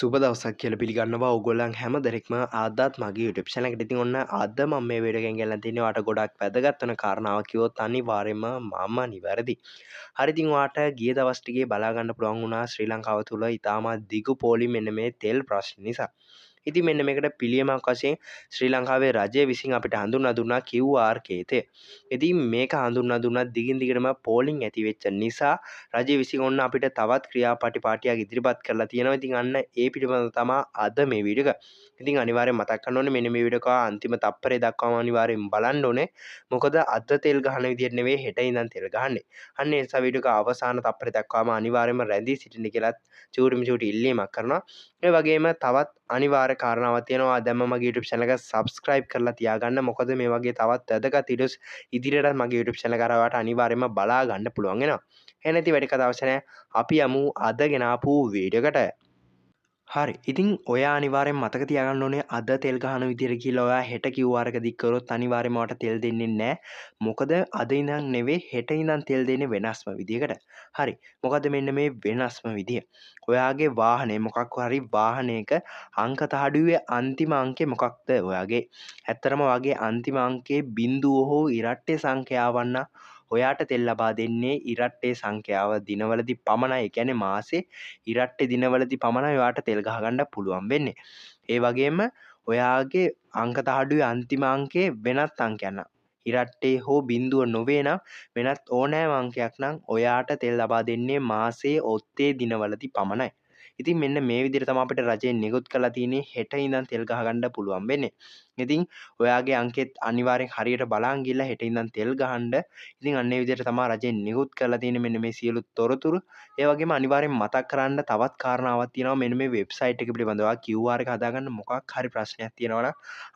සුබ දවසක් කියලා පිළිගන්නවා ඔයගොල්ලන් හැම දෙනෙක්ම ආදත් මගේ YouTube channel එකට. ඉතින් ඔන්න අද මම මේ වීඩියෝ එකෙන් ගෙනල්ලා තින්නේ ඔයාලට ගොඩක් වැදගත් වෙන කාරණාවක් කිව්වොත් අනිවාර්යයෙන්ම මම නිවැරදි. හරි ඉතින් ඔයාලට ගිය දවස් ටිකේ බලා ගන්න පුළුවන් වුණා ශ්‍රී ලංකාව තුල ඉතාමත් දිගු පෝලිම මෙන්න මේ තෙල් ප්‍රශ්න නිසා. ඉතින් මෙන්න මේකට පිළියමක් වශයෙන් ශ්‍රී ලංකාවේ රජය විසින් අපිට හඳුන්වා දුන්නා QR කේතය. ඉතින් මේක හඳුන්වා දුන්නා දිගින් දිගටම පෝලිං ඇති වෙච්ච නිසා රජය විසින් ඔන්න අපිට තවත් ක්‍රියාපටිපාටියක් ඉදිරිපත් කරලා තියෙනවා. ඉතින් අන්න ඒ පිළිබඳව තමයි අද මේ වීඩියෝ එක. ඉතින් අනිවාර්යෙන් මතක් කරන්න ඕනේ මෙන්න මේ වීඩියෝ එක අන්තිම තප්පරේ දක්වාම අනිවාර්යෙන් බලන්න ඕනේ. මොකද අද තෙල් ගහන විදිහට නෙවෙයි හෙට ඉඳන් තෙල් ගහන්නේ. අන්න ඒ නිසා වීඩියෝ එක අවසාන තප්පරේ දක්වාම අනිවාර්යෙන්ම රැඳී සිටින්න කියලා චූටිම චූටි ඉල්ලීමක් කරනවා. ඒ වගේම තවත් අනිවාර්ය කාරණාවක් තියෙනවා. දැන්ම මගේ YouTube channel එක subscribe කරලා තියාගන්න. මොකද මේ වගේ තවත් වැදගත් videos ඉදිරියට මගේ YouTube channel එක කරාට අනිවාර්යයෙන්ම බලා ගන්න පුළුවන් වෙනවා. එහෙනම් ඉතින් වැඩි කතා අවශ්‍ය නැහැ. අපි යමු අද ගෙන ආපු වීඩියෝ එකට. හරි ඉතින් ඔයා අනිවාර්යෙන් මතක තියාගන්න ඕනේ අද තෙල් ගහන විදියට කියලා ඔයා හෙට QR එක දික් කරොත් අනිවාර්යෙන්ම ඔයාට තෙල් දෙන්නේ නැහැ. මොකද අද ඉඳන් නෙවෙයි හෙට ඉඳන් තෙල් දෙන්නේ වෙනස්ම විදියකට. හරි. මොකද මෙන්න මේ වෙනස්ම විදිය. ඔයාගේ වාහනේ මොකක් හරි වාහනයක අංක තහඩුවේ අන්තිම අංකය මොකක්ද ඔයාගේ? ඇත්තරම ඔයාගේ අන්තිම අංකයේ බිංදුව හෝ ඉරට්ටේ සංඛ්‍යාවක් නම් ඔයාට තෙල් ලබා දෙන්නේ ඉරට්ටේ සංඛ්‍යාව දිනවලදී පමණයි. ඒ කියන්නේ මාසේ ඉරට්ටේ දිනවලදී පමණයි ඔයාට තෙල් ගහගන්න පුළුවන් වෙන්නේ. ඒ වගේම ඔයාගේ අංක තහඩුවේ අන්තිම අංකය වෙනත් අංකයක් නම් ඉරට්ටේ හෝ බිංදුව නොවේ නම් වෙනත් ඕනෑම අංකයක් නම් ඔයාට තෙල් ලබා දෙන්නේ මාසේ ඔත්තේ දිනවලදී පමණයි. ඉතින් මෙන්න මේ විදිහට තමයි අපිට රජයෙන් නිකුත් කරලා තියෙන්නේ හෙට ඉඳන් තෙල් ගහගන්න පුළුවන් වෙන්නේ. ඉතින් ඔයාගේ අංකෙත් අනිවාර්යෙන් හරියට බලන් ගිහලා හෙට ඉඳන් තෙල් ගහන්න. ඉතින් අන්න ඒ විදිහට තමයි රජයෙන් නිකුත් කරලා තියෙන්නේ මෙන්න මේ සියලු තොරතුරු. ඒ වගේම අනිවාර්යෙන් මතක් කරන්න තවත් කාරණාවක් තියෙනවා මෙන්න මේ වෙබ්සයිට් එක පිළිබඳව. QR එක හදාගන්න මොකක් හරි ප්‍රශ්නයක් තියෙනවා නම්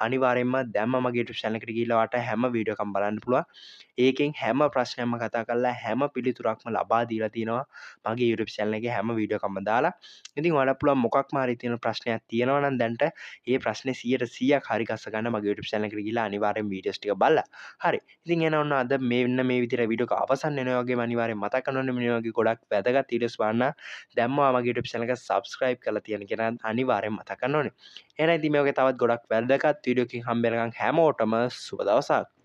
අනිවාර්යෙන්ම දැම්ම මගේ YouTube channel එකට ගිහලා ඔයාට හැම වීඩියෝ එකක්ම බලන්න පුළුවන්. ඒකෙන් හැම ප්‍රශ්නයක්ම කතා කරලා හැම පිළිතුරක්ම ලබා දීලා තියෙනවා මගේ YouTube channel එකේ හැම වීඩියෝ එකක්ම දාලා. ඉතින් ඔයාලට පුළුවන් මොකක්ම හරි තියෙන ප්‍රශ්නයක් තියෙනවා නම් දැන්ට ඒ ප්‍රශ්නේ 100%ක් හරි ගස්ස ගන්න මගේ YouTube channel එකට ගිහලා අනිවාර්යෙන් වීඩියෝස් ටික බලලා. හරි. ඉතින් එහෙනම් ඔන්න අද මෙන්න මේ විදිහට වීඩියෝ එක අවසන් වෙනවා වගේම අනිවාර්යෙන් මතක් කරගන්න ඕනේ මේ වගේ ගොඩක් වැදගත් වීඩියෝස් බලන්න දැම්ම මගේ YouTube channel එක subscribe කරලා තියෙන කෙනා අනිවාර්යෙන් මතක් කරන්න ඕනේ. එහෙනම් ඉතින් මේ වගේ තවත් ගොඩක් වැදගත් වීඩියෝ එකකින් හම්බ වෙනකන් හැමෝටම සුබ දවසක්.